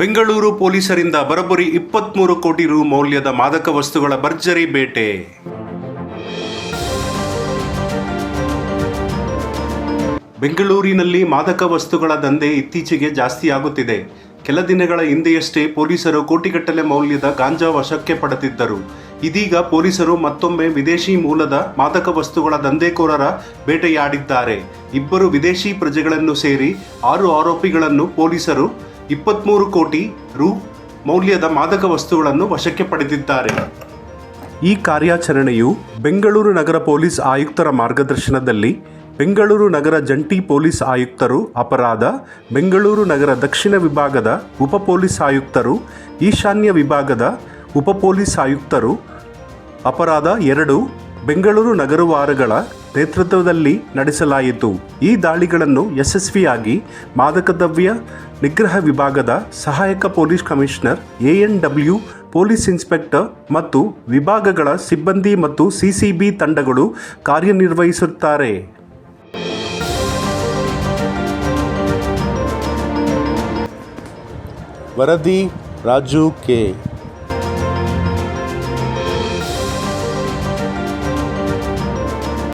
ಬೆಂಗಳೂರು ಪೊಲೀಸರಿಂದ ಬರೋಬ್ಬರಿ 23 ಕೋಟಿ ರು ಮೌಲ್ಯದ ಮಾದಕ ವಸ್ತುಗಳ ಭರ್ಜರಿ ಬೇಟೆ. ಬೆಂಗಳೂರಿನಲ್ಲಿ ಮಾದಕ ವಸ್ತುಗಳ ದಂಧೆ ಇತ್ತೀಚೆಗೆ ಜಾಸ್ತಿಯಾಗುತ್ತಿದೆ. ಕೆಲ ದಿನಗಳ ಹಿಂದೆಯಷ್ಟೇ ಪೊಲೀಸರು ಕೋಟಿಗಟ್ಟಲೆ ಮೌಲ್ಯದ ಗಾಂಜಾ ವಶಕ್ಕೆ ಪಡೆದಿದ್ದರು. ಇದೀಗ ಪೊಲೀಸರು ಮತ್ತೊಮ್ಮೆ ವಿದೇಶಿ ಮೂಲದ ಮಾದಕ ವಸ್ತುಗಳ ದಂಧೆಕೋರರ ಬೇಟೆಯಾಡಿದ್ದಾರೆ. 2 ವಿದೇಶಿ ಪ್ರಜೆಗಳನ್ನು ಸೇರಿ 6 ಆರೋಪಿಗಳನ್ನು ಪೊಲೀಸರು 23 ಕೋಟಿ ರು ಮೌಲ್ಯದ ಮಾದಕ ವಸ್ತುಗಳನ್ನು ವಶಕ್ಕೆ ಪಡೆದಿದ್ದಾರೆ. ಈ ಕಾರ್ಯಾಚರಣೆಯು ಬೆಂಗಳೂರು ನಗರ ಪೊಲೀಸ್ ಆಯುಕ್ತರ ಮಾರ್ಗದರ್ಶನದಲ್ಲಿ ಬೆಂಗಳೂರು ನಗರ ಜಂಟಿ ಪೊಲೀಸ್ ಆಯುಕ್ತರು ಅಪರಾಧ, ಬೆಂಗಳೂರು ನಗರ ದಕ್ಷಿಣ ವಿಭಾಗದ ಉಪ ಪೊಲೀಸ್ ಆಯುಕ್ತರು, ಈಶಾನ್ಯ ವಿಭಾಗದ ಉಪ ಪೊಲೀಸ್ ಆಯುಕ್ತರು ಅಪರಾಧ 2 ಬೆಂಗಳೂರು ನಗರವಾರಗಳ ನೇತೃತ್ವದಲ್ಲಿ ನಡೆಸಲಾಯಿತು. ಈ ದಾಳಿಗಳನ್ನು ಯಶಸ್ವಿಯಾಗಿ ಮಾದಕ ದ್ರವ್ಯ ನಿಗ್ರಹ ವಿಭಾಗದ ಸಹಾಯಕ police commissioner, ANW police inspector ಮತ್ತು ವಿಭಾಗಗಳ ಸಿಬ್ಬಂದಿ ಮತ್ತು CCB ತಂಡಗಳು ಕಾರ್ಯನಿರ್ವಹಿಸುತ್ತಾರೆ. ವರದಿ ರಾಜು ಕೆ.